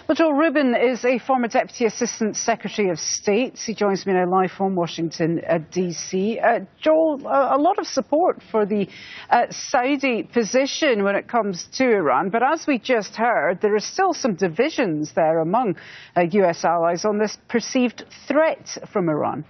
Well, Joel Rubin is a former Deputy Assistant Secretary of State. He joins me now live from Washington, D.C. Joel, a lot of support for the Saudi position when it comes to Iran. But as we just heard, there are still some divisions there among U.S. allies on this perceived threat from Iran.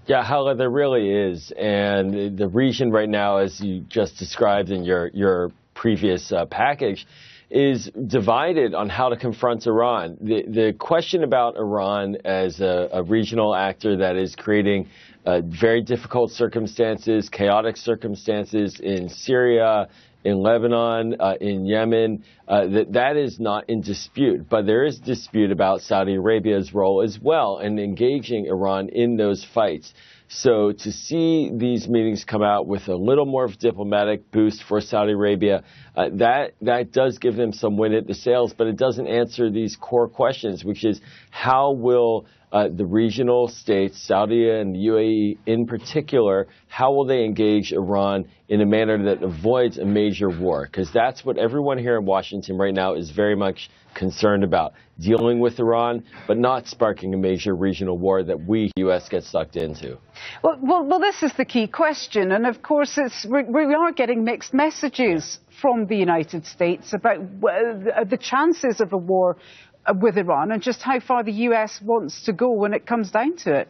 Yeah, Hala, there really is. And the region right now, as you just described in your previous package, is divided on how to confront Iran. The question about Iran as a regional actor that is creating very difficult circumstances, chaotic circumstances in Syria, in Lebanon, in Yemen, that is not in dispute. But there is dispute about Saudi Arabia's role as well in engaging Iran in those fights. So to see these meetings come out with a little more of a diplomatic boost for Saudi Arabia, that does give them some wind at the sails, but it doesn't answer these core questions, which is how will the regional states, Saudi and the UAE in particular, how will they engage Iran in a manner that avoids a major war? Because that's what everyone here in Washington right now is very much concerned about, dealing with Iran, but not sparking a major regional war that we, U.S., get sucked into. Well, this is the key question. And of course, we are getting mixed messages from the United States about the chances of a war with Iran and just how far the U.S. wants to go when it comes down to it.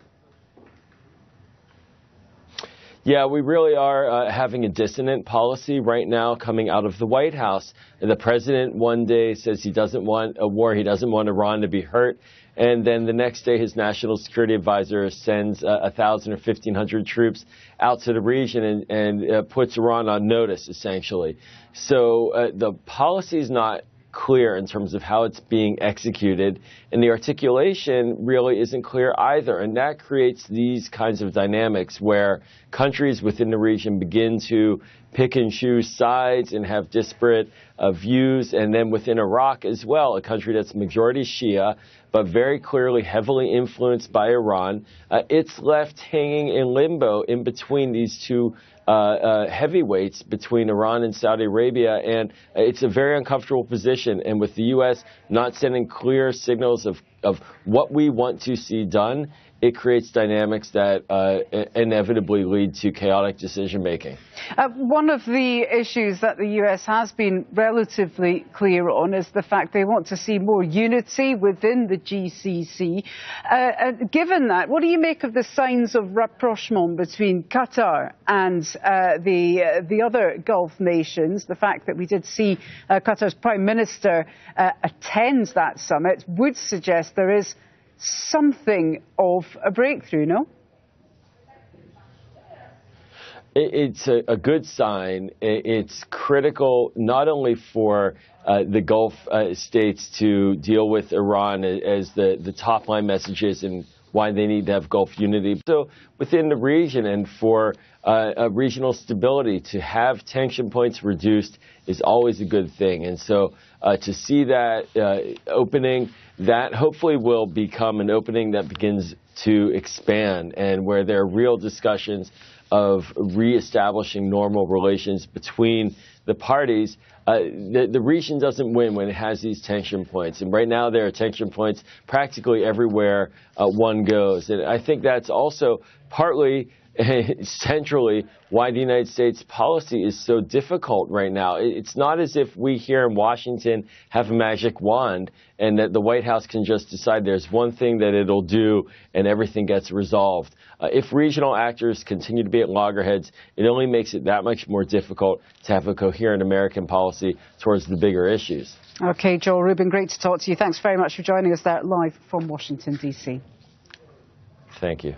Yeah, we really are having a dissonant policy right now coming out of the White House. The president one day says he doesn't want a war, he doesn't want Iran to be hurt. And then the next day, his national security advisor sends 1,000 or 1,500 troops out to the region and puts Iran on notice, essentially. So the policy is not clear in terms of how it's being executed, and the articulation really isn't clear either. And that creates these kinds of dynamics where countries within the region begin to pick and choose sides and have disparate views. And then within Iraq as well, a country that's majority Shia, but very clearly heavily influenced by Iran, it's left hanging in limbo in between these two heavyweights, between Iran and Saudi Arabia, and it's a very uncomfortable position. And with the U.S. not sending clear signals of what we want to see done, it creates dynamics that inevitably lead to chaotic decision-making. One of the issues that the U.S. has been relatively clear on is the fact they want to see more unity within the GCC. Given that, what do you make of the signs of rapprochement between Qatar and the other Gulf nations? The fact that we did see Qatar's Prime Minister attend that summit would suggest there is something of a breakthrough, no? It's a good sign. It's critical not only for the Gulf states to deal with Iran as the top line messages and why they need to have Gulf unity, but so within the region and for regional stability. To have tension points reduced is always a good thing. And so to see that opening, that hopefully will become an opening that begins to expand and where there are real discussions of reestablishing normal relations between the parties. The region doesn't win when it has these tension points. And right now there are tension points practically everywhere one goes. And I think that's also partly centrally why the United States policy is so difficult right now. It's not as if we here in Washington have a magic wand and that the White House can just decide there's one thing that it'll do and everything gets resolved. If regional actors continue to be at loggerheads, it only makes it that much more difficult to have a coherent American policy towards the bigger issues. Okay, Joel Rubin, great to talk to you. Thanks very much for joining us there live from Washington, D.C. Thank you.